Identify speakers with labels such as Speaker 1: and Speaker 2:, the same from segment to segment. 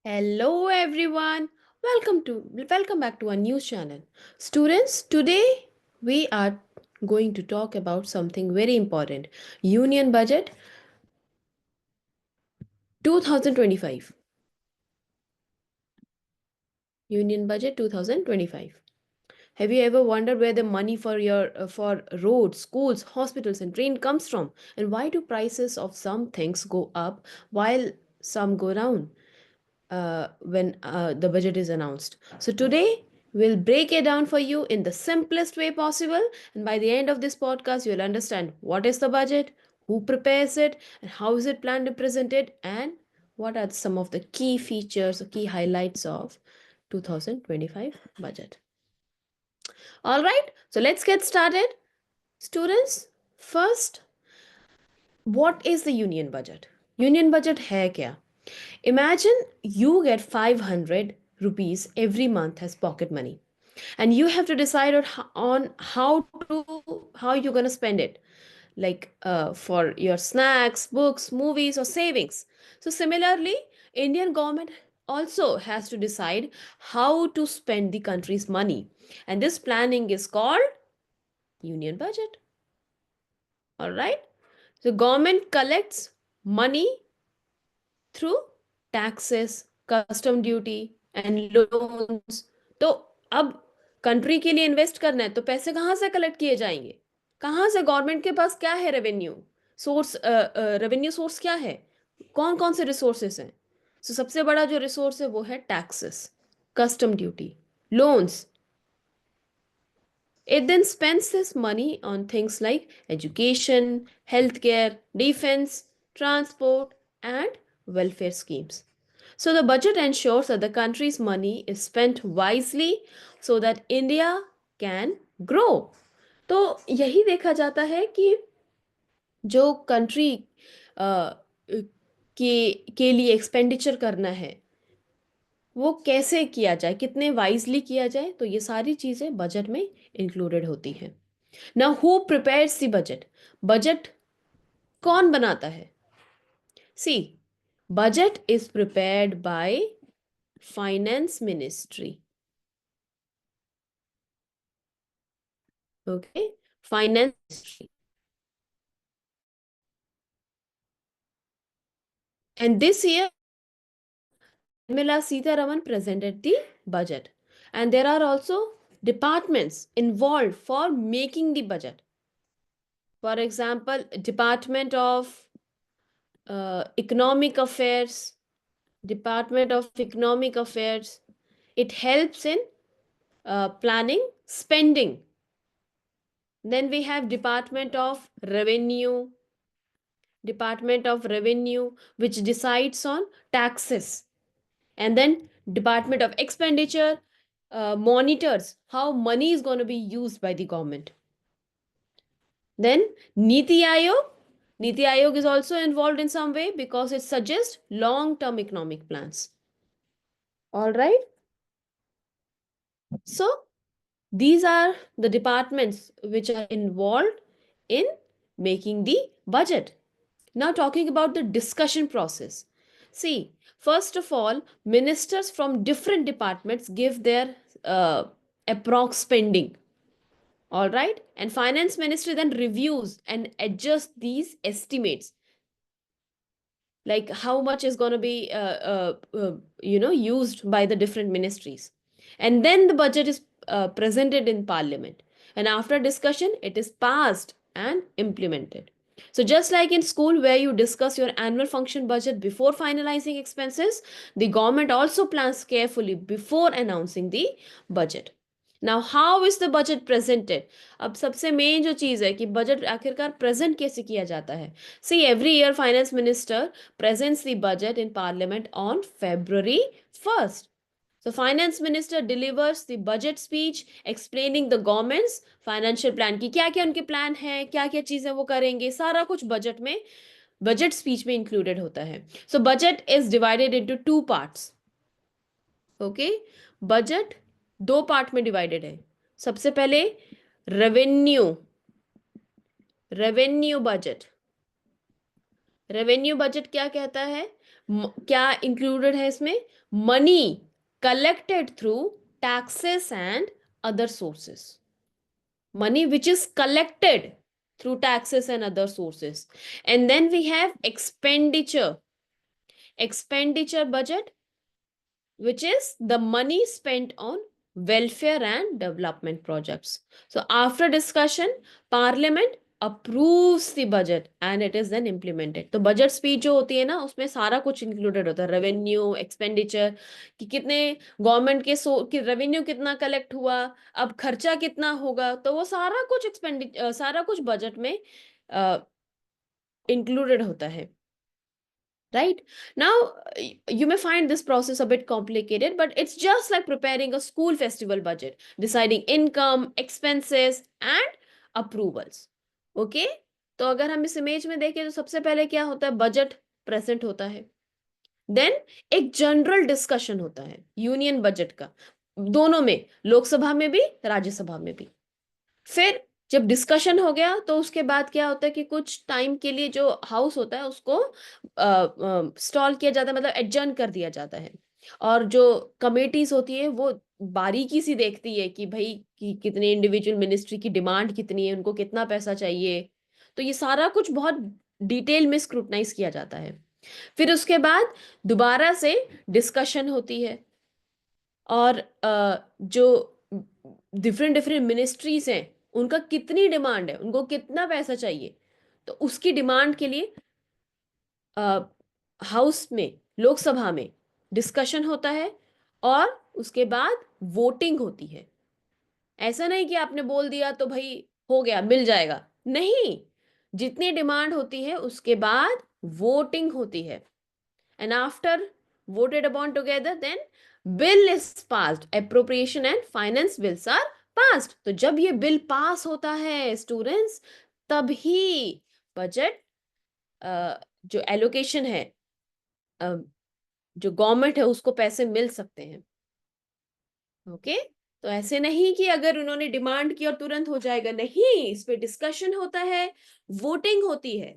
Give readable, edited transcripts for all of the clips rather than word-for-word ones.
Speaker 1: Hello everyone. Welcome back to our news channel. Students, today we are going to talk about something very important. Union Budget 2025. Union Budget 2025. Have you ever wondered where the money for your for roads, schools, hospitals and train comes from? And why do prices of some things go up while some go down? When the budget is announced. So today we'll break it down for you in the simplest way possible. And by the end of this podcast, you'll understand what is the budget, who prepares it, and how is it planned and presented, and what are some of the key features or key highlights of 2025 budget. All right, so let's get started. Students, first, what is the union budget? Union budget hai kya? Imagine you get 500 rupees every month as pocket money and you have to decide on how you're going to spend it, like for your snacks, books, movies or savings. So similarly, Indian government also has to decide how to spend the country's money, and this planning is called union budget. All right, so government collects money through taxes, custom duty and loans. तो अब country के लिए invest करना है तो पैसे कहाँ से कलेक्ट किए जाएंगे? कहाँ से? गवर्नमेंट के पास क्या है? रेवेन्यू सोर्स क्या है? कौन कौन से रिसोर्सेस हैं? So, सबसे बड़ा जो रिसोर्स है वो है taxes, custom duty, loans. It then spends this money on things like education, healthcare, defense, transport, and welfare schemes. So the budget ensures that the country's money is spent wisely so that India can grow. तो यही देखा जाता है कि जो country के लिए expenditure करना है वो कैसे किया जाए, कितने वाइजली किया जाए, तो ये सारी चीजें बजट में इंक्लूडेड होती हैं. Now who prepares the budget? Budget कौन बनाता है? See, budget is prepared by finance ministry. Okay, finance ministry. And this year, Nirmala Sitharaman presented the budget. And there are also departments involved for making the budget. For example, Department of Economic Affairs, Department of Economic Affairs. It helps in planning spending. Then we have Department of Revenue, which decides on taxes. And then Department of Expenditure monitors how money is going to be used by the government. Then Niti Aayog is also involved in some way because it suggests long-term economic plans. All right. So these are the departments which are involved in making the budget. Now talking about the discussion process. See, first of all, ministers from different departments give their approx spending. All right. And finance ministry then reviews and adjusts these estimates, like how much is going to be used by the different ministries. And then the budget is presented in parliament, and after discussion it is passed and implemented. So just like in school where you discuss your annual function budget before finalizing expenses, the government also plans carefully before announcing the budget. Now how is the budget presented? अब सबसे main जो चीज़ है कि budget आखिरकार present कैसे किया जाता है. See, every year finance minister presents the budget in parliament on February 1st. So finance minister delivers the budget speech explaining the government's financial plan कि क्या क्या उनके प्लान है, क्या क्या चीज़ें वो करेंगे, सारा कुछ बजट में, बजट स्पीच में इंक्लूडेड होता है. So budget is divided into 2 parts. Okay, budget 2 part में डिवाइडेड है. सबसे पहले रेवेन्यू बजट. रेवेन्यू बजट क्या कहता है? क्या इंक्लूडेड है इसमें? Money collected through taxes and other sources, money which is collected through taxes and other sources. And then we have expenditure budget, which is the money spent on welfare and development projects. So after discussion, parliament approves the budget and it is then implemented. तो budget speech जो होती है ना, उसमें सारा कुछ included होता है, रेवेन्यू, एक्सपेंडिचर, कि कितने गवर्नमेंट के कि रेवेन्यू कितना कलेक्ट हुआ, अब खर्चा कितना होगा, तो वो सारा कुछ सारा कुछ बजट में इंक्लूडेड होता है. Right now, you may find this process a bit complicated, but it's just like preparing a school festival budget, deciding income, expenses and approvals. Okay, तो अगर हम इस इमेज में देखें तो सबसे पहले क्या होता है, बजट प्रेजेंट होता है, देन एक जनरल डिस्कशन होता है यूनियन बजट का, दोनों में, लोकसभा में भी राज्यसभा में भी. फिर जब डिस्कशन हो गया तो उसके बाद क्या होता है कि कुछ टाइम के लिए जो हाउस होता है उसको स्टॉल किया जाता है, मतलब एडजर्न कर दिया जाता है, और जो कमेटीज होती है वो बारीकी सी देखती है कि भाई कि कितने इंडिविजुअल मिनिस्ट्री की डिमांड कितनी है, उनको कितना पैसा चाहिए, तो ये सारा कुछ बहुत डिटेल में स्क्रूटनाइज किया जाता है. फिर उसके बाद दोबारा से डिस्कशन होती है, और जो डिफरेंट डिफरेंट मिनिस्ट्रीज हैं उनका कितनी डिमांड है, उनको कितना पैसा चाहिए, तो उसकी डिमांड के लिए हाउस में, लोकसभा में डिस्कशन होता है, और उसके बाद वोटिंग होती है. ऐसा नहीं कि आपने बोल दिया तो भाई हो गया, मिल जाएगा, नहीं, जितनी डिमांड होती है उसके बाद वोटिंग होती है, and after voted upon together, then bill is passed, appropriation and finance bills are passed. तो जब ये बिल पास होता है स्टूडेंट्स, तभी बजट जो एलोकेशन है, जो गवर्नमेंट है उसको पैसे मिल सकते हैं. ओके, तो ऐसे नहीं कि अगर उन्होंने डिमांड की और तुरंत हो जाएगा, नहीं, इस पे डिस्कशन होता है, वोटिंग होती है.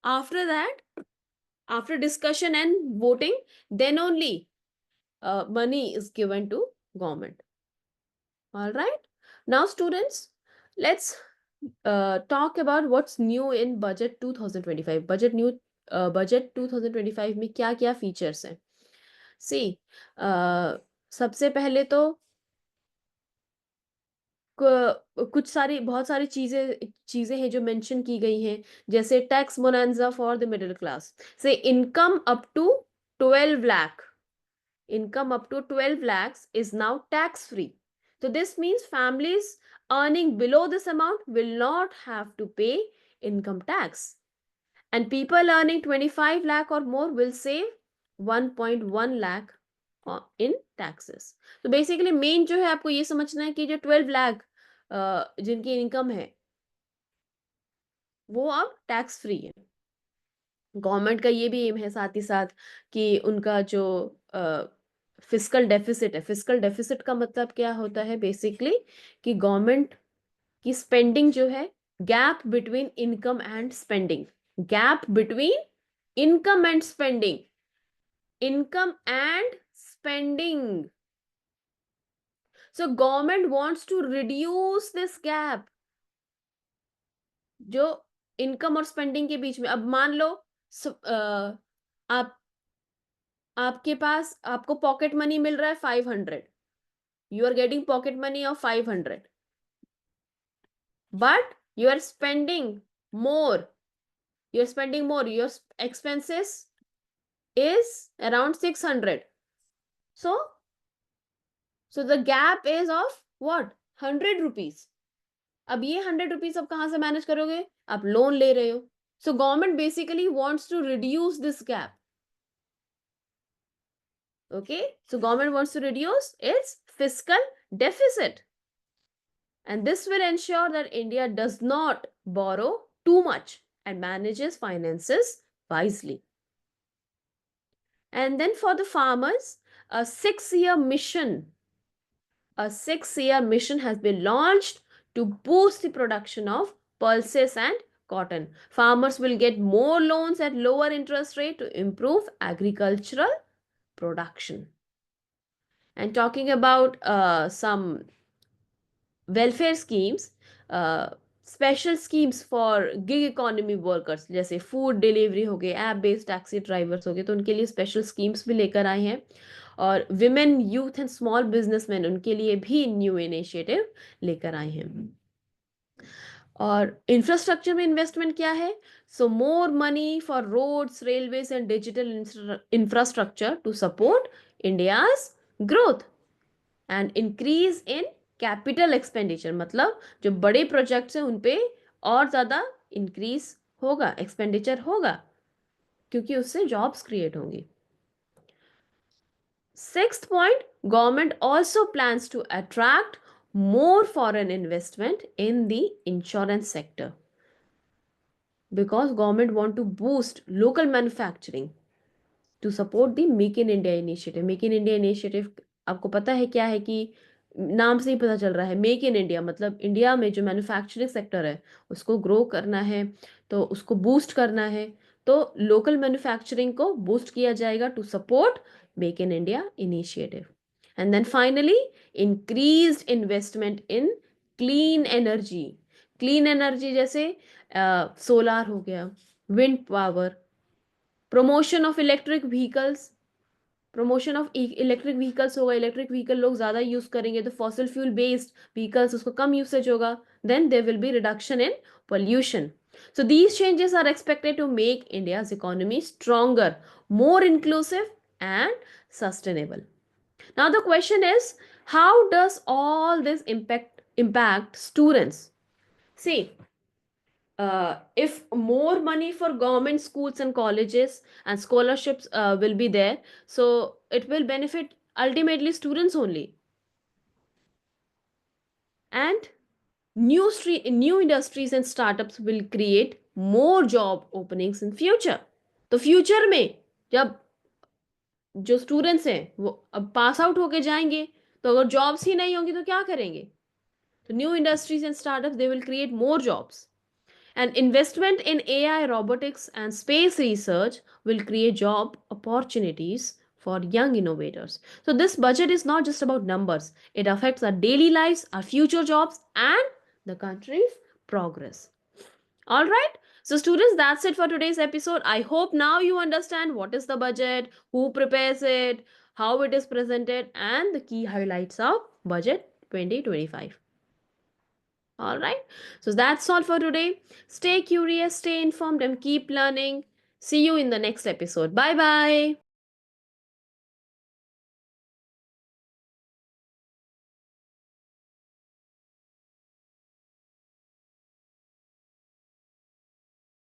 Speaker 1: After that, after discussion and voting, then only money is given to government. All right, now students, let's talk about what's new in budget 2025. Budget 2025 में क्या क्या फीचर्स हैं. See, सबसे पहले तो कुछ सारी, बहुत सारी चीजें चीजें हैं जो मेंशन की गई हैं, जैसे tax bonanza for the middle class, से income up to 12 lakh, income up to 12 lakhs is now tax free. So this means families earning below this amount will not have to pay income tax, and people earning 25 lakh or more will save 1.1 lakh in taxes. तो basically main जो है आपको ये समझना है कि जो 12 लाख जिनकी इनकम है वो अब टैक्स फ्री है. गवर्नमेंट का ये भी एम है साथ ही साथ कि उनका जो फिस्कल डेफिसिट है, फिस्कल डेफिसिट का मतलब क्या होता है बेसिकली, कि गवर्नमेंट की स्पेंडिंग जो है, gap between income and spending, gap between income and spending, income and spending. So government wants to reduce this gap जो इनकम और स्पेंडिंग के बीच में. अब मान लो आप आपके पास, आपको पॉकेट मनी मिल रहा है 500, you are getting pocket money of 500, but you are spending more, your expenses is around 600. So the gap is of what, 100 rupees. अब ये 100 rupees अब कहां से मैनेज करोगे, आप लोन ले रहे हो. So government basically wants to reduce this gap. Okay, so government wants to reduce its fiscal deficit, and this will ensure that India does not borrow too much and manages finances wisely. And then for the farmers, a 6-year mission, has been launched to boost the production of pulses and cotton. Farmers will get more loans at lower interest rate to improve agricultural production. And talking about some welfare schemes, special schemes for gig economy workers जैसे food delivery हो गए, app based taxi drivers हो गए, तो उनके लिए special schemes भी लेकर आए हैं. और women, youth and small businessman, उनके लिए भी न्यू इनिशिएटिव लेकर आए हैं. और इंफ्रास्ट्रक्चर में इन्वेस्टमेंट क्या है? So more money for roads, railways and digital infrastructure to support India's growth. And increase in capital expenditure, मतलब जो बड़े प्रोजेक्ट्स हैं उन पे और ज़्यादा इंक्रीज होगा, एक्सपेंडिचर होगा, क्योंकि उससे जॉब्स क्रिएट होंगी. Sixth point, government also plans to attract more foreign investment in the insurance sector because government want to boost local manufacturing to support the Make in India initiative. Make in India initiative आपको पता है क्या है? कि नाम से ही पता चल रहा है, मेक इन इंडिया मतलब इंडिया में जो मैन्युफैक्चरिंग सेक्टर है उसको ग्रो करना है, तो उसको बूस्ट करना है. तो लोकल मैन्युफैक्चरिंग को बूस्ट किया जाएगा to support make in India initiative. And then finally, increased investment in clean energy. Clean energy जैसे सोलार हो गया, wind power, promotion of electric vehicles. Promotion of electric vehicles होगा, इलेक्ट्रिक व्हीकल लोग ज़्यादा use करेंगे तो फॉसिल फ्यूल बेस्ड व्हीकल्स उसको कम यूसेज होगा. Then there will be reduction in pollution. So these changes are expected to make India's economy stronger, more inclusive and sustainable. Now the question is, how does all this impact students? See, if more money for government schools and colleges and scholarships will be there, so it will benefit ultimately students only. And new industries and startups will create more job openings in future. तो future में जब जो students हैं वो अब pass out होके जाएंगे, तो अगर जॉब्स ही नहीं होंगी तो क्या करेंगे? तो new industries and startups, they will create more jobs. And investment in AI, robotics, and space research will create job opportunities for young innovators. So, this budget is not just about numbers, it affects our daily lives, our future jobs, and the country's progress. All right. So, students, that's it for today's episode. I hope now you understand what is the budget, who prepares it, how it is presented, and the key highlights of Budget 2025. All right. So that's all for today. Stay curious, stay informed, and keep learning. See you in the next episode. Bye bye.